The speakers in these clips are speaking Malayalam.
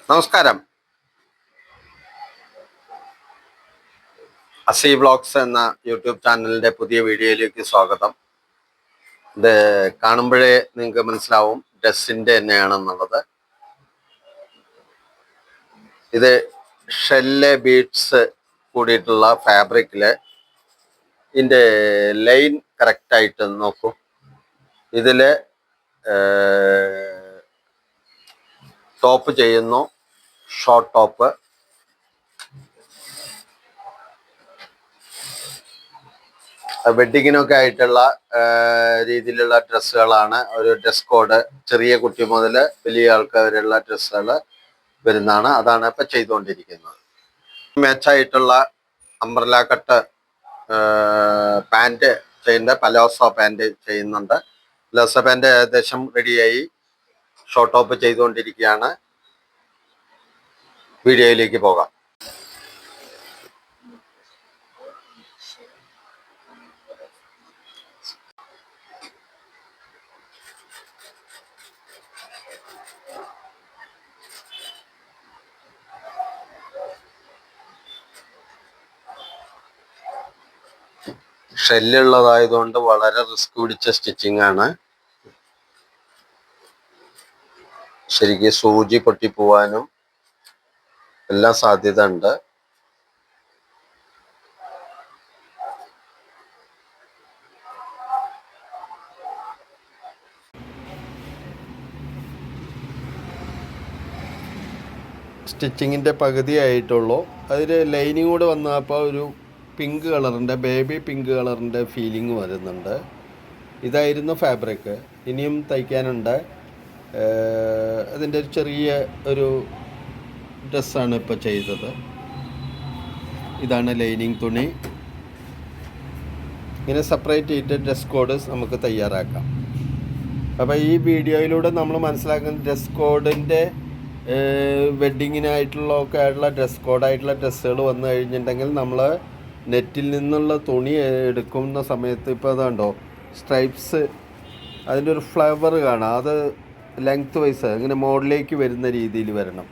നമസ്കാരം. അസി വ്ളോഗ്സ് എന്ന യൂട്യൂബ് ചാനലിൻ്റെ പുതിയ വീഡിയോയിലേക്ക് സ്വാഗതം. ഇത് കാണുമ്പോഴേ നിങ്ങൾക്ക് മനസ്സിലാവും ഡ്രസ്സിൻ്റെ തന്നെയാണെന്നുള്ളത്. ഇത് ഷെല്ല് ബീഡ്സ് കൂടിയിട്ടുള്ള ഫാബ്രിക്കിൽ ഇതിൻ്റെ ലൈൻ കറക്റ്റായിട്ട് നോക്കൂ. ഇതിൽ ടോപ്പ് ചെയ്യുന്നു, ഷോർട്ട് ടോപ്പ്. വെഡ്ഡിങ്ങിനൊക്കെ ആയിട്ടുള്ള രീതിയിലുള്ള ഡ്രസ്സുകളാണ്. ഒരു ഡ്രസ് കോഡ് ചെറിയ കുട്ടി മുതൽ വലിയ ആൾക്കാരുള്ള ഡ്രസ്സുകൾ വരുന്നതാണ്. അതാണ് ഇപ്പം ചെയ്തുകൊണ്ടിരിക്കുന്നത്. മാച്ചായിട്ടുള്ള അംബ്രല കട്ട് പാൻറ് ചെയ്യുന്നുണ്ട്. പലോസോ പാൻറ് ചെയ്യുന്നുണ്ട്. പലോസോ പാൻറ് ഏകദേശം റെഡിയായി. ഷോർട്ട് ടോപ്പ് ചെയ്തുകൊണ്ടിരിക്കുകയാണ്. വീഡിയോയിലേക്ക് പോകാം. ഷെല്ലുള്ളതായതുകൊണ്ട് വളരെ റിസ്ക് പിടിച്ച സ്റ്റിച്ചിങ് ആണ്. ശരിക്കും സൂചി പൊട്ടിപ്പോവാനും എല്ലാം സാധ്യത ഉണ്ട്. സ്റ്റിച്ചിങ്ങിൻ്റെ പകുതിയായിട്ടുള്ളൂ. അതിൽ ലൈനിങ് കൂടെ വന്നപ്പോൾ ഒരു പിങ്ക് കളറിൻ്റെ, ബേബി പിങ്ക് കളറിൻ്റെ ഫീലിംഗ് വരുന്നുണ്ട്. ഇതായിരുന്നു ഫാബ്രിക്. ഇനിയും തയ്ക്കാനുണ്ട്. അതിൻ്റെ ഒരു ചെറിയ ഒരു ഡ്രസ്സാണ് ഇപ്പോൾ ചെയ്തത്. ഇതാണ് ലൈനിങ് തുണി. ഇങ്ങനെ സെപ്പറേറ്റ് ചെയ്തിട്ട് ഡ്രസ് കോഡ് നമുക്ക് തയ്യാറാക്കാം. അപ്പോൾ ഈ വീഡിയോയിലൂടെ നമ്മൾ മനസ്സിലാക്കുന്ന ഡ്രസ് കോഡിൻ്റെ വെഡ്ഡിങ്ങിനായിട്ടുള്ള ഒക്കെ ആയിട്ടുള്ള ഡ്രസ് കോഡായിട്ടുള്ള ഡ്രസ്സുകൾ വന്നു കഴിഞ്ഞിട്ടുണ്ടെങ്കിൽ നമ്മൾ നെറ്റിൽ നിന്നുള്ള തുണി എടുക്കുന്ന സമയത്ത് ഇപ്പോൾ അതുണ്ടോ സ്ട്രൈപ്സ്, അതിൻ്റെ ഒരു ഫ്ലവർ കാണാം. അത് ലെങ്ത് വൈസ് ഇങ്ങനെ മോഡലിലേക്ക് വരുന്ന രീതിയിൽ വരണം.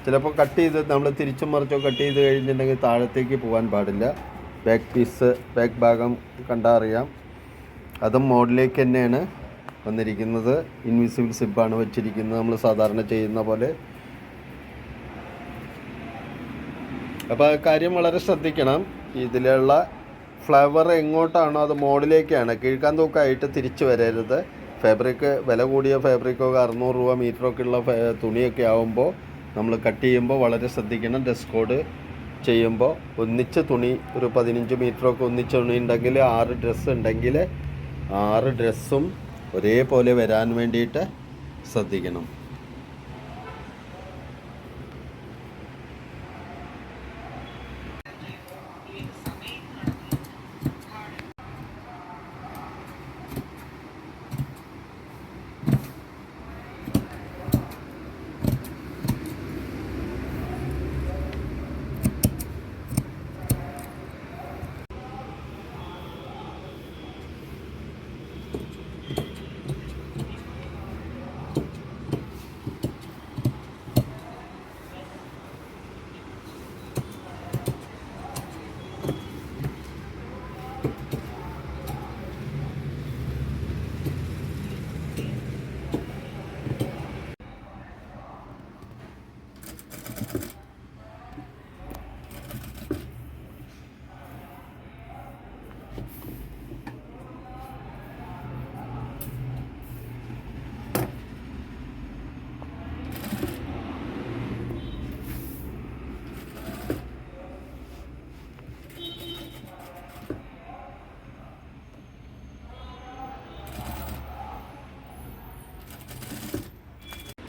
ചിലപ്പോൾ കട്ട് ചെയ്ത് നമ്മൾ തിരിച്ചും മറിച്ചോ കട്ട് ചെയ്ത് കഴിഞ്ഞിട്ടുണ്ടെങ്കിൽ താഴത്തേക്ക് പോകാൻ പാടില്ല. ബാക്ക് പീസ്, ബാക്ക് ഭാഗം കണ്ടാൽ അറിയാം. അതും മോഡലിലേക്ക് തന്നെയാണ് വന്നിരിക്കുന്നത്. ഇൻവിസിബിൾ സിബാണ് വെച്ചിരിക്കുന്നത്, നമ്മൾ സാധാരണ ചെയ്യുന്ന പോലെ. അപ്പോൾ ആ കാര്യം വളരെ ശ്രദ്ധിക്കണം. ഇതിലുള്ള ഫ്ലവർ എങ്ങോട്ടാണോ അത് മോഡിലേക്കാണ്, കീഴ്ക്കാൻ തൂക്കമായിട്ട് തിരിച്ചു വരരുത്. ഫാബ്രിക് വില കൂടിയ ഫാബ്രിക്കൊക്കെ 600 രൂപ മീറ്ററൊക്കെ ഉള്ള തുണിയൊക്കെ ആകുമ്പോൾ നമ്മൾ കട്ട് ചെയ്യുമ്പോൾ വളരെ ശ്രദ്ധിക്കണം. ഡ്രസ് കോഡ് ചെയ്യുമ്പോൾ ഒന്നിച്ച് തുണി ഒരു 15 മീറ്ററൊക്കെ ഒന്നിച്ച് തുണി ഉണ്ടെങ്കിൽ 6 ഡ്രസ്സ് ഉണ്ടെങ്കിൽ 6 ഡ്രസ്സും ഒരേപോലെ വരാൻ വേണ്ടിയിട്ട് ശ്രദ്ധിക്കണം.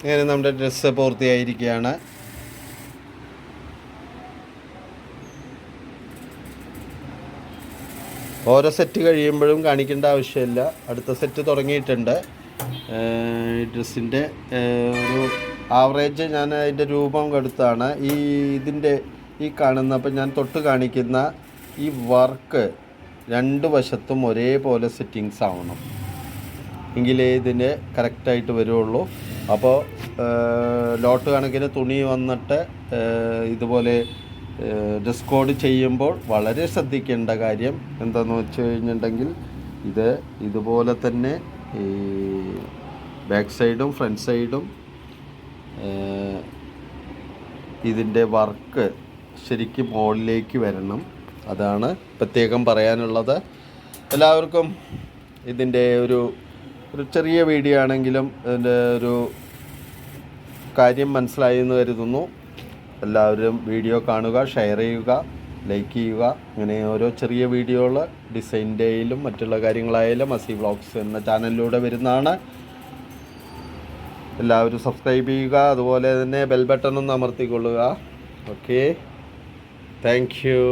അങ്ങനെ നമ്മുടെ ഡ്രസ്സ് പൂർത്തിയായിരിക്കുകയാണ്. ഓരോ സെറ്റ് കഴിയുമ്പോഴും കാണിക്കേണ്ട ആവശ്യമില്ല. അടുത്ത സെറ്റ് തുടങ്ങിയിട്ടുണ്ട്. ഡ്രസ്സിൻ്റെ ഒരു ആവറേജ് ഞാൻ അതിൻ്റെ രൂപം എടുത്താണ് ഇതിൻ്റെ ഈ കാണുന്ന. അപ്പം ഞാൻ തൊട്ട് കാണിക്കുന്ന ഈ വർക്ക് 2 വശത്തും ഒരേപോലെ സെറ്റിങ്സ് ആവണം, എങ്കിലേ ഇതിന് കറക്റ്റായിട്ട് വരുള്ളൂ. അപ്പോൾ ലോട്ട് കണക്കിന് തുണി വന്നിട്ട് ഇതുപോലെ ഡ്രസ് കോഡ് ചെയ്യുമ്പോൾ വളരെ ശ്രദ്ധിക്കേണ്ട കാര്യം എന്താണെന്ന് വെച്ച് കഴിഞ്ഞിട്ടുണ്ടെങ്കിൽ ഇതുപോലെ തന്നെ ഈ ബാക്ക് സൈഡും ഫ്രണ്ട് സൈഡും ഇതിൻ്റെ വർക്ക് ശരിക്കും മുകളിലേക്ക് വരണം. അതാണ് പ്രത്യേകം പറയാനുള്ളത്. എല്ലാവർക്കും ഇതിൻ്റെ ഒരു ചെറിയ വീഡിയോ ആണെങ്കിലും ഇതിൻ്റെ ഒരു കാര്യം മനസ്സിലായി എന്ന് കരുതുന്നു. എല്ലാവരും വീഡിയോ കാണുക, ഷെയർ ചെയ്യുക, ലൈക്ക് ചെയ്യുക. അങ്ങനെ ഓരോ ചെറിയ വീഡിയോകൾ ഡിസൈൻ്റെയിലും മറ്റുള്ള കാര്യങ്ങളായാലും അസി വ്ളോഗ്സ് എന്ന ചാനലിലൂടെ വരുന്നതാണ്. എല്ലാവരും സബ്സ്ക്രൈബ് ചെയ്യുക, അതുപോലെ തന്നെ ബെൽ ബട്ടണും അമർത്തിക്കൊള്ളുക. Okay, thank you.